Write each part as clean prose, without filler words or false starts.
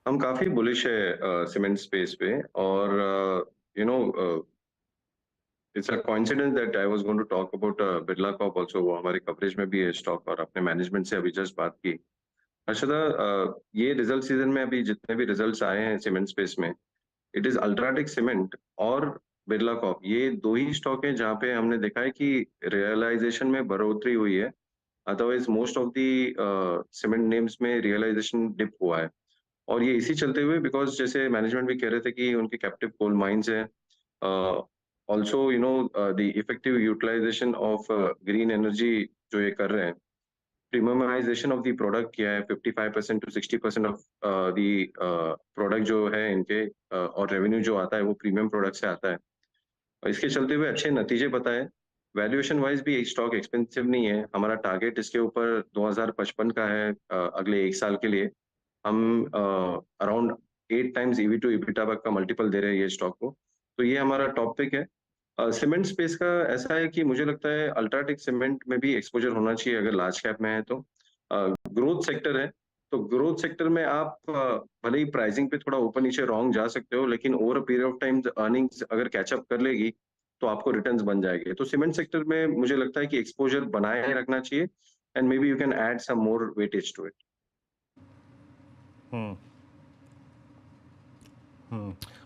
हम काफी बुलिश है सीमेंट स्पेस पे और you know it's a coincidence that I was going to talk about Birla corp also. वो हमारे कवरेज में भी है स्टॉक, और अपने मैनेजमेंट से अभी जस्ट बात की। हर्षदा, ये रिजल्ट सीजन में अभी जितने भी रिजल्ट्स आए हैं सीमेंट स्पेस में, इट इज अल्ट्राटेक सीमेंट और बिरला कॉर्प, ये दो ही स्टॉक है जहां पे हमने देखा है कि रियलाइजेशन में बढ़ोतरी हुई है। Otherwise most of the cement names में रियलाइजेशन डिप हुआ है। और ये इसी चलते हुए, बिकॉज जैसे मैनेजमेंट भी कह रहे थे कि उनके कैप्टिव कोल माइंस है, also the effective utilisation of green energy जो ये कर रहे हैं। प्रीमियमाइजेशन ऑफ द प्रोडक्ट किया है, 55% टू 60% ऑफ द प्रोडक्ट जो है इनके, और रेवेन्यू जो आता है वो प्रीमियम प्रोडक्ट से आता है। और इसके चलते हुए अच्छे नतीजे बताए। वैल्यूएशन वाइज भी स्टॉक एक्सपेंसिव नहीं है। हमारा टारगेट इसके ऊपर 2055 का है, अगले एक साल के लिए। हम around 8 times EV to EBITDA का मल्टीपल दे रहे हैं ये स्टॉक को। तो ये हमारा टॉप पिक है। सीमेंट स्पेस का ऐसा है कि मुझे लगता है अल्ट्राटेक सीमेंट में भी एक्सपोजर होना चाहिए अगर लार्ज कैप में है तो। ग्रोथ सेक्टर है, तो ग्रोथ सेक्टर में आप भले ही प्राइसिंग पे थोड़ा ऊपर नीचे रॉन्ग जा सकते हो, लेकिन over a period of time earnings अगर कैचअप कर लेगी तो आपको रिटर्न्स बन जाएंगे। तो सीमेंट सेक्टर में मुझे लगता है कि एक्सपोजर बनाए रखना चाहिए, and may be you can add some more weightage to it. Hmm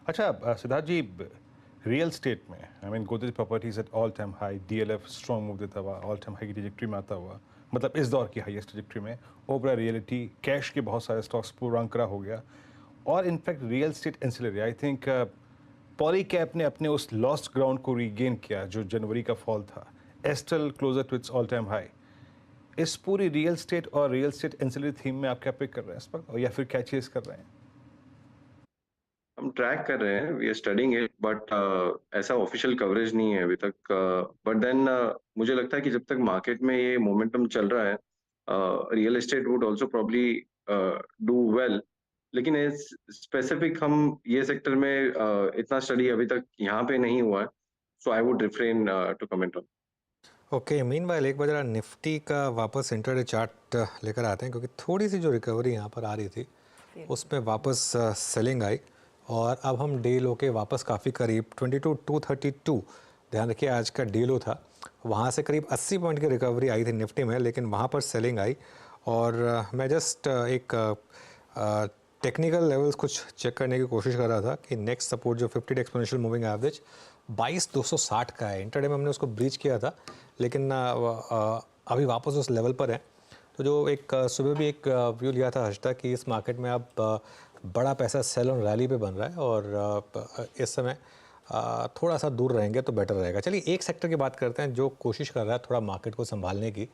अच्छा सिद्धार्थ जी, रियल स्टेट में Godrej properties at all time high, DLF strong move देता हुआ ऑल टाइम हाई की ट्रजेक्ट्री में आता हुआ, मतलब इस दौर की हाईएस्ट ट्रजेक्ट्री में। ओबरा रियलिटी, कैश के बहुत सारे स्टॉक्स पूरा अंकरा हो गया। और in fact real estate ancillary, I think Polycab ने अपने उस लॉस्ट ग्राउंड को रीगेन किया जो जनवरी का फॉल था। Astral closer to its all time high. इस पूरी रियल स्टेट और रियल स्टेट एंसिलरी थीम में आप क्या पिक कर रहे हैं इस वक्त, और या फिर क्या चेस कर रहे हैं? हम ट्रैक कर रहे हैं, we are studying it, but ऐसा ऑफिशियल कवरेज नहीं है अभी तक। बट देन मुझे लगता है कि जब तक मार्केट में ये मोमेंटम चल रहा है, real estate would also probably do well. लेकिन इस स्पेसिफिक हम ये सेक्टर में इतना स्टडी अभी तक यहाँ पे नहीं हुआ है, so I would refrain to comment on. Okay, meanwhile एक बार जरा निफ्टी का वापस इंटरडे चार्ट लेकर आते हैं, क्योंकि थोड़ी सी जो रिकवरी यहाँ पर आ रही थी उसमें वापस सेलिंग आई, और अब हम डे लो के वापस काफ़ी करीब 22,232, ध्यान रखिए आज का डे लो था, वहाँ से करीब 80 पॉइंट की रिकवरी आई थी निफ्टी में, लेकिन वहाँ पर सेलिंग आई। और मैं जस्ट एक टेक्निकल लेवल्स कुछ चेक करने की कोशिश कर रहा था कि नेक्स्ट सपोर्ट जो 50 डे एक्सपोनेंशियल मूविंग एवरेज 22,260 का है। इंटरडे में हमने उसको ब्रीच किया था, लेकिन अभी वापस उस लेवल पर है। तो जो एक सुबह भी एक व्यू लिया था हर्षदा कि इस मार्केट में अब बड़ा पैसा सेल ऑन रैली पे बन रहा है, और इस समय थोड़ा सा दूर रहेंगे तो बेटर रहेगा। चलिए एक सेक्टर की बात करते हैं जो कोशिश कर रहा है थोड़ा मार्केट को संभालने की,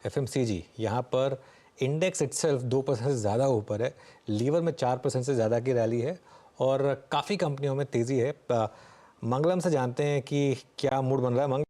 एफएमसीजी। यहाँ पर इंडेक्स इटसेल्फ 2% से ज़्यादा ऊपर है, लीवर में 4% से ज़्यादा की रैली है, और काफ़ी कंपनियों में तेज़ी है। मंगलम से जानते हैं कि क्या मूड बन रहा है।